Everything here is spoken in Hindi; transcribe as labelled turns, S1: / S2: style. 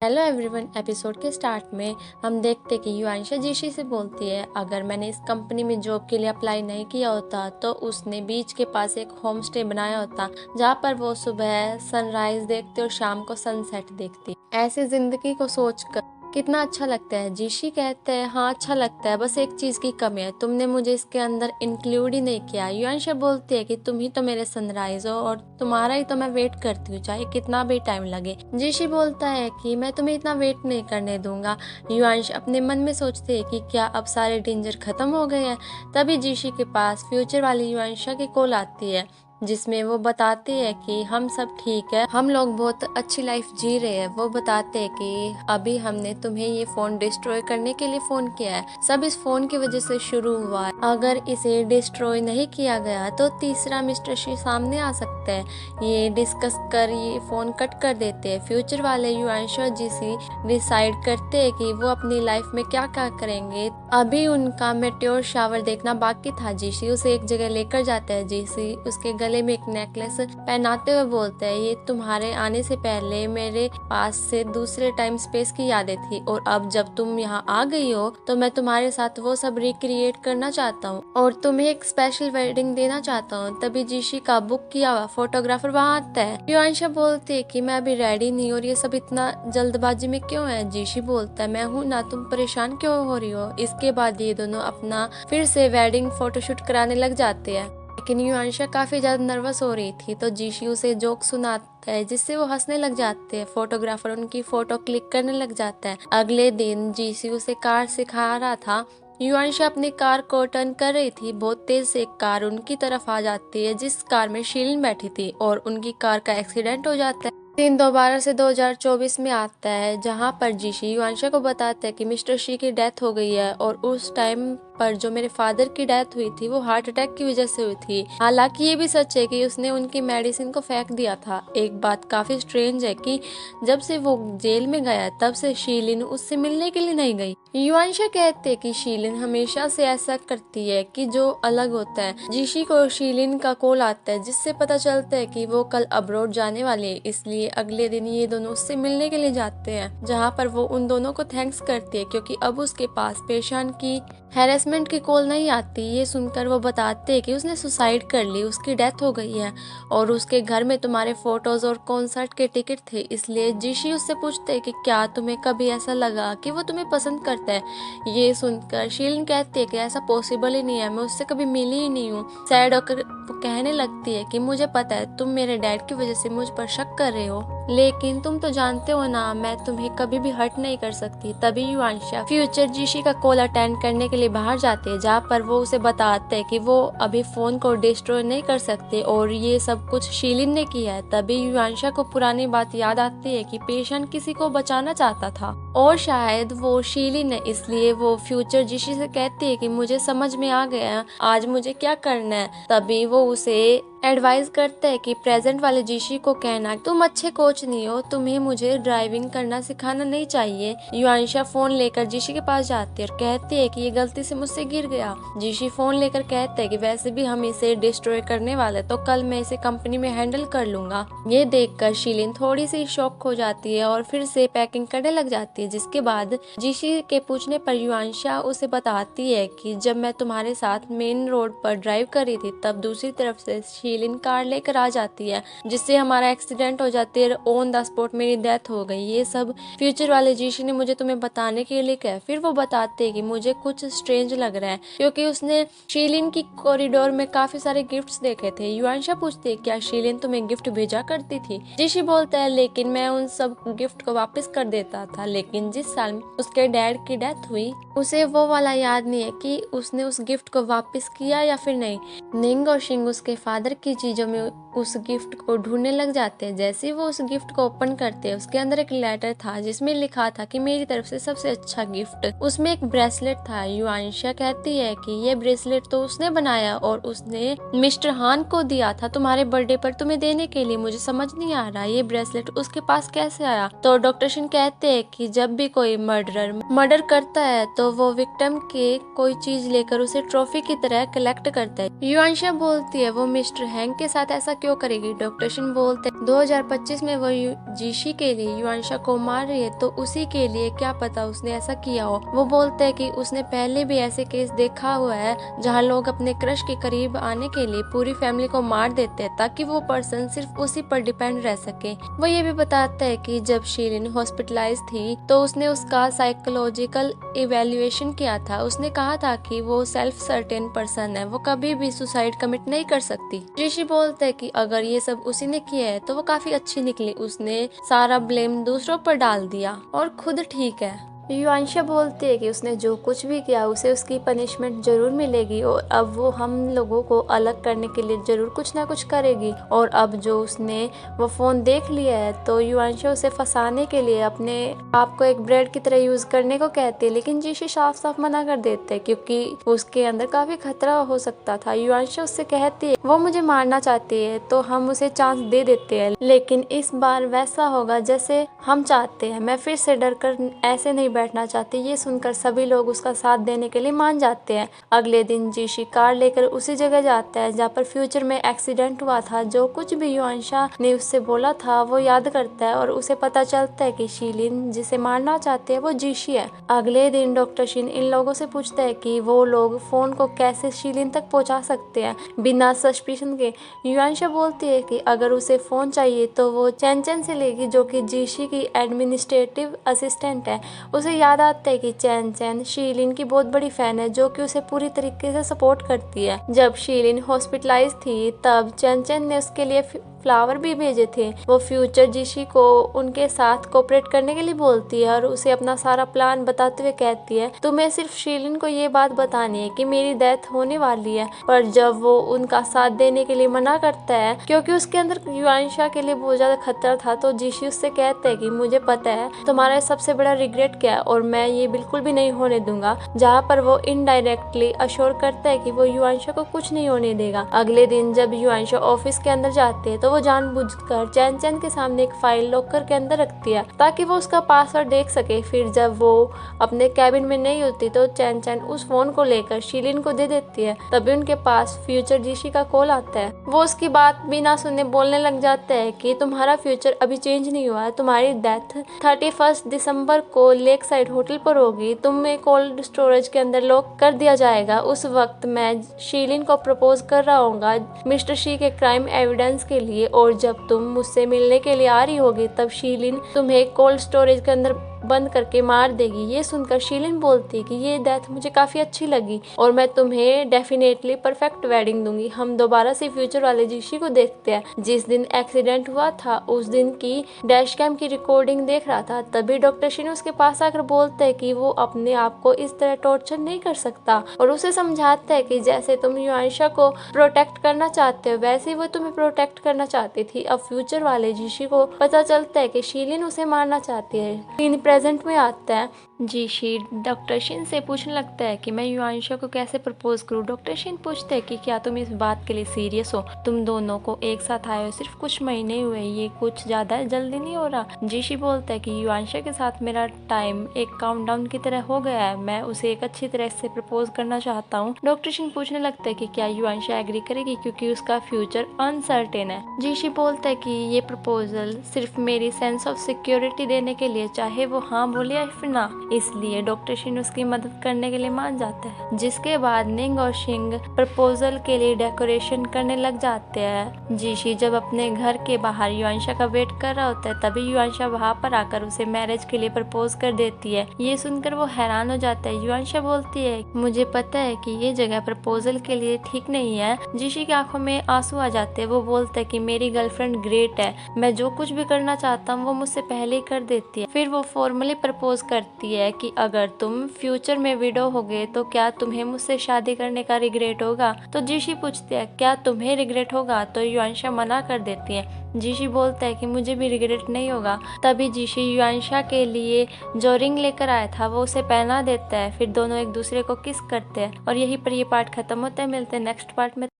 S1: Hello everyone. एपिसोड के स्टार्ट में हम देखते कि युआंशा जीशी से बोलती है, अगर मैंने इस कंपनी में जॉब के लिए अप्लाई नहीं किया होता तो उसने बीच के पास एक होम स्टे बनाया होता जहाँ पर वो सुबह सनराइज देखती और शाम को सनसेट देखती। ऐसे जिंदगी को सोचकर कितना अच्छा लगता है। जीशी कहते हैं हाँ अच्छा लगता है, बस एक चीज की कमी है, तुमने मुझे इसके अंदर इंक्लूड ही नहीं किया। युआंशा बोलती है कि तुम ही तो मेरे सनराइज हो और तुम्हारा ही तो मैं वेट करती हूँ, चाहे कितना भी टाइम लगे। जीशी बोलता है कि मैं तुम्हें इतना वेट नहीं करने दूंगा। युआंश अपने मन में सोचते है कि क्या अब सारे डेंजर खत्म हो गए हैं। तभी जीशी के पास फ्यूचर वाली युआंशा की कॉल आती है जिसमें वो बताते हैं कि हम सब ठीक है, हम लोग बहुत अच्छी लाइफ जी रहे हैं। वो बताते हैं कि अभी हमने तुम्हें ये फोन डिस्ट्रॉय करने के लिए फोन किया है, सब इस फोन की वजह से शुरू हुआ है। अगर इसे डिस्ट्रॉय नहीं किया गया तो तीसरा मिस्टर शी सामने आ सकता है। ये डिस्कस कर ये फोन कट कर देते हैं। फ्यूचर वाले युआंशा जीसी डिसाइड करते हैं कि वो अपनी लाइफ में क्या क्या करेंगे। अभी उनका मेट्योर शावर देखना बाकी था। जीसी उसे एक जगह लेकर जाता है। जीसी उसके गले में एक नेकलेस पहनाते हुए बोलते हैं, ये तुम्हारे आने से पहले मेरे पास से दूसरे टाइम स्पेस की यादें थी और अब जब तुम यहाँ आ गई हो तो मैं तुम्हारे साथ वो सब रिक्रिएट करना चाहता हूँ और तुम्हें एक स्पेशल वेडिंग देना चाहता हूँ। तभी जीशी का बुक किया हुआ फोटोग्राफर वहाँ आता है। युआंशा बोलती है कि मैं अभी रेडी नहीं और ये सब इतना जल्दबाजी में क्यों है। जीशी बोलता है मैं हूँ ना, तुम परेशान क्यों हो रही हो। इसके बाद ये दोनों अपना फिर से वेडिंग फोटोशूट कराने लग जाते हैं। लेकिन युआंशा काफी ज्यादा नर्वस हो रही थी तो जीशी उसे जोक सुनाता है जिससे वो हंसने लग जाते हैं। फोटोग्राफर उनकी फोटो क्लिक करने लग जाता है। अगले दिन जीसी उसे कार सिखा रहा था। युआंशा अपनी कार को टर्न कर रही थी, बहुत तेज से एक कार उनकी तरफ आ जाती है जिस कार में शीलिन बैठी थी और उनकी कार का एक्सीडेंट हो जाता है। दिन दोबारा से 2024 में आता है जहां पर जीशी युआंशा को बताता है कि मिस्टर शी की डेथ हो गई है और उस टाइम पर जो मेरे फादर की डेथ हुई थी वो हार्ट अटैक की वजह से हुई थी। हालांकि ये भी सच है कि उसने उनकी मेडिसिन को फेंक दिया था। एक बात काफी स्ट्रेंज है कि जब से वो जेल में गया तब से शीलिन उससे मिलने के लिए नहीं गई। युआंशा कहते हैं कि शीलिन हमेशा से ऐसा करती है कि जो अलग होता है। जीशी को शीलिन का कॉल आता है जिससे पता चलता है कि वो कल अब्रॉड जाने वाले है, इसलिए अगले दिन ये दोनों उससे मिलने के लिए जाते हैं जहाँ पर वो उन दोनों को थैंक्स करती है क्योंकि अब उसके पास पेशेंट की हैरेसमेंट की कॉल नहीं आती। ये सुनकर वो बताते हैं कि उसने सुसाइड कर ली, उसकी डेथ हो गई है और उसके घर में तुम्हारे फोटोज और कॉन्सर्ट के टिकट थे। इसलिए जीशी उससे पूछते हैं कि क्या तुम्हें कभी ऐसा लगा कि वो तुम्हें पसंद करता है। ये सुनकर शीलिन कहती है कि ऐसा पॉसिबल ही नहीं है, मैं उससे कभी मिली ही नहीं हूँ। सैड होकर वो कहने लगती है कि मुझे पता है तुम मेरे डैड की वजह से मुझ पर शक कर रहे हो, लेकिन तुम तो जानते हो ना मैं तुम्हें कभी भी हर्ट नहीं कर सकती। तभी युआंशा फ्यूचर जीशी का कॉल अटेंड करने के लिए बाहर जाते हैं जहाँ पर वो उसे बताते हैं कि वो अभी फोन को डिस्ट्रॉय नहीं कर सकते और ये सब कुछ शीलिन ने किया है। तभी युआंशा को पुरानी बात याद आती है कि पेशेंट किसी को बचाना चाहता था और शायद वो शीलिन है। इसलिए वो फ्यूचर जीशी से कहती है कि मुझे समझ में आ गया आज मुझे क्या करना है। तभी वो उसे एडवाइस करते हैं कि प्रेजेंट वाले जीशी को कहना तुम अच्छे कोच नहीं हो, तुम्हें मुझे ड्राइविंग करना सिखाना नहीं चाहिए। युआंशा फोन लेकर जीशी के पास जाती है और कहती है कि ये गलती से मुझसे गिर गया। जीशी फोन लेकर कहते हैं कि वैसे भी हम इसे डिस्ट्रॉय करने वाले तो कल मैं इसे कंपनी में हैंडल कर लूंगा। ये देखकर शीलिन थोड़ी सी शॉक हो जाती है और फिर से पैकिंग करने लग जाती है। जिसके बाद जीशी के पूछने पर युआंशा उसे बताती है कि जब मैं तुम्हारे साथ मेन रोड पर ड्राइव कर रही थी तब दूसरी तरफ से शीलिन कार लेकर आ जाती है जिससे हमारा एक्सीडेंट हो जाती है, ऑन द स्पॉट मेरी डेथ हो गई। ये सब फ्यूचर वाले जीशी ने मुझे तुम्हें बताने के लिए कहा। फिर वो बताते हैं कि मुझे कुछ स्ट्रेंज लग रहा है क्योंकि उसने शीलिन की कॉरिडोर में काफी सारे गिफ्ट्स देखे थे। युआंशा पूछती है क्या शीलिन तुम्हें गिफ्ट भेजा करती थी। जीशी बोलता है लेकिन मैं उन सब गिफ्ट को वापस कर देता था, लेकिन जिस साल उसके डैड की डेथ हुई उसे वो वाला याद नहीं है कि उसने उस गिफ्ट को वापस किया या फिर नहीं। निंग और शिंग उसके फादर की चीजों में उस गिफ्ट को ढूंढने लग जाते हैं। जैसे वो उस गिफ्ट को ओपन करते हैं उसके अंदर एक लेटर था जिसमें लिखा था कि मेरी तरफ से सबसे अच्छा गिफ्ट। उसमें एक ब्रेसलेट था। युआंशा कहती है कि ये ब्रेसलेट तो उसने बनाया और उसने मिस्टर हान को दिया था तुम्हारे बर्थडे पर तुम्हें देने के लिए। मुझे समझ नहीं आ रहा ये ब्रेसलेट उसके पास कैसे आया। तो डॉक्टर शिन कहते हैं कि जब भी कोई मर्डर करता है तो वो विक्टिम के कोई चीज लेकर उसे ट्रॉफी की तरह कलेक्ट करता है। युआंशा बोलती है वो मिस्टर हैंक के साथ ऐसा क्यों करेगी। डॉक्टर शिन बोलते 2025 में वो जीशी के लिए युआनशा को मार रही है, तो उसी के लिए क्या पता उसने ऐसा किया हो। वो बोलते हैं कि उसने पहले भी ऐसे केस देखा हुआ है जहाँ लोग अपने क्रश के करीब आने के लिए पूरी फैमिली को मार देते हैं ताकि वो पर्सन सिर्फ उसी पर डिपेंड रह सके। वो ये भी बताता है कि जब शीलिन हॉस्पिटलाइज थी तो उसने उसका साइकोलॉजिकल इवैल्यूएशन किया था। उसने कहा था कि वो सेल्फ सर्टेन पर्सन है, वो कभी भी सुसाइड कमिट नहीं कर सकती। ऋषि बोलते हैं कि अगर ये सब उसी ने किया है तो वो काफी अच्छी निकली, उसने सारा ब्लेम दूसरों पर डाल दिया और खुद ठीक है। युआनशा बोलती है कि उसने जो कुछ भी किया उसे उसकी पनिशमेंट जरूर मिलेगी और अब वो हम लोगों को अलग करने के लिए जरूर कुछ ना कुछ करेगी। और अब जो उसने वो फोन देख लिया है तो युआनशा उसे फंसाने के लिए अपने आप को एक ब्रेड की तरह यूज करने को कहती है, लेकिन जीशी साफ साफ मना कर देते हैं क्योंकि उसके अंदर काफी खतरा हो सकता था। युआनशा उससे कहती है वो मुझे मारना चाहती है तो हम उसे चांस दे देते हैं, लेकिन इस बार वैसा होगा जैसे हम चाहते हैं। मैं फिर से डर कर ऐसे नहीं बैठना चाहती। ये सुनकर सभी लोग उसका साथ देने के लिए मान जाते हैं। अगले दिन जीशी कार लेकर उसी जगह जाता है जहाँ पर फ्यूचर में एक्सीडेंट हुआ था। जो कुछ भी युआनशा ने उससे बोला था वो याद करता है और उसे पता चलता है कि शीलिन जिसे मारना चाहते हैं वो जीशी है। अगले दिन डॉक्टर शिन इन लोगों से पूछता है कि वो लोग फोन को कैसे शीलिन तक पहुंचा सकते हैं बिना सस्पिशन के। युआनशा बोलती है कि अगर उसे फोन चाहिए तो वो चैन से लेगी, जो कि जीशी की एडमिनिस्ट्रेटिव असिस्टेंट है। उसे याद आता है कि चैन शीलिन की बहुत बड़ी फैन है जो कि उसे पूरी तरीके से सपोर्ट करती है। जब शीलिन हॉस्पिटलाइज थी तब चैन ने उसके लिए फ्लावर भी भेजे थे। वो फ्यूचर जीशी को उनके साथ कोऑपरेट करने के लिए बोलती है और उसे अपना सारा प्लान बताते हुए कहती है तुम्हें सिर्फ शीलिन को ये बात बतानी है कि मेरी डेथ होने वाली है। पर जब वो उनका साथ देने के लिए मना करता है क्योंकि उसके अंदर युआनशा के लिए बहुत ज्यादा खतरा था, तो जीशी उससे कहता है कि मुझे पता है तुम्हारा सबसे बड़ा रिग्रेट क्या है और मैं ये बिल्कुल भी नहीं होने दूंगा, जहाँ पर वो इनडायरेक्टली अश्योर करता है कि वो युआनशा को कुछ नहीं होने देगा। अगले दिन जब युआनशा ऑफिस के अंदर जाते हैं तो वो जानबूझकर चैन के सामने एक फाइल लॉकर के अंदर रखती है ताकि वो उसका पासवर्ड देख सके। फिर जब वो अपने कैबिन में नहीं होती तो चैन उस फोन को लेकर शीलिन को दे देती है। तभी उनके पास फ्यूचर जीशी का कॉल आता है। वो उसकी बात बिना सुने बोलने लग जाता है कि तुम्हारा फ्यूचर अभी चेंज नहीं हुआ है, तुम्हारी डेथ 31 दिसंबर को लेक साइड होटल पर होगी, तुम्हें कोल्ड स्टोरेज के अंदर लॉक कर दिया जाएगा। उस वक्त मैं शीलिन को प्रपोज कर रहा हूँ मिस्टर शी के क्राइम एविडेंस के लिए, और जब तुम मुझसे मिलने के लिए आ रही होगी तब शीलिन तुम्हें कोल्ड स्टोरेज के अंदर बंद करके मार देगी। ये सुनकर शीलिन बोलती है कि ये डेथ मुझे काफी अच्छी लगी और मैं तुम्हें डेफिनेटली परफेक्ट वेडिंग दूंगी। हम दोबारा से फ्यूचर वाले जीशी को देखते हैं। जिस दिन एक्सीडेंट हुआ था उस दिन की डैश कैम की रिकॉर्डिंग देख रहा था। तभी डॉक्टर शिन उसके पास आकर बोलते हैं कि वो अपने आप को इस तरह टॉर्चर नहीं कर सकता और उसे समझाता है कि जैसे तुम युआनशा को प्रोटेक्ट करना चाहते हो वैसे वो तुम्हें प्रोटेक्ट करना चाहती थी। अब फ्यूचर वाले जीशी को पता चलता है कि शीलिन उसे मारना चाहती है। प्रेजेंट में आता है। जीशी डॉक्टर शिन से पूछने लगता है कि मैं युआनशा को कैसे प्रपोज करूं। डॉक्टर शिन पूछते हैं कि क्या तुम इस बात के लिए सीरियस हो, तुम दोनों को एक साथ आए हो सिर्फ कुछ महीने हुए, ये कुछ ज्यादा जल्दी नहीं हो रहा। जीशी बोलता है कि युआनशा के साथ मेरा टाइम एक काउंटडाउन की तरह हो गया है, मैं उसे एक अच्छी तरह से प्रपोज करना चाहता हूँ। डॉक्टर शिन पूछने लगता है कि क्या युआनशा एग्री करेगी क्योंकि उसका फ्यूचर अनसर्टेन है। जीशी बोलता है कि ये प्रपोजल सिर्फ मेरी सेंस ऑफ सिक्योरिटी देने के लिए, चाहे वो हाँ बोले या फिर ना, इसलिए डॉक्टर शिन उसकी मदद करने के लिए मान जाता है। जिसके बाद निंग और शिंग प्रपोजल के लिए डेकोरेशन करने लग जाते हैं। जीशी जब अपने घर के बाहर युआनशा का वेट कर रहा होता है तभी युआनशा वहाँ पर आकर उसे मैरिज के लिए प्रपोज कर देती है। ये सुनकर वो हैरान हो जाता है। युआनशा बोलती है मुझे पता है कि ये जगह प्रपोजल के लिए ठीक नहीं है। जीशी की आंखों में आंसू आ जाते हैं। वो बोलता है कि मेरी गर्लफ्रेंड ग्रेट है, मैं जो कुछ भी करना चाहता हूँ वो मुझसे पहले ही कर देती है। फिर वो फॉर्मली प्रपोज करती है कि अगर तुम फ्यूचर में विडो होगे तो क्या तुम्हें मुझसे शादी करने का रिग्रेट होगा। तो जीशी पूछती है क्या तुम्हें रिग्रेट होगा, तो युआनशा मना कर देती है। जीशी बोलता है कि मुझे भी रिग्रेट नहीं होगा। तभी जीशी युआनशा के लिए जो रिंग लेकर आया था वो उसे पहना देता है। फिर दोनों एक दूसरे को किस करते हैं और यहीं पर ये पार्ट खत्म होता है। मिलते हैं नेक्स्ट पार्ट में।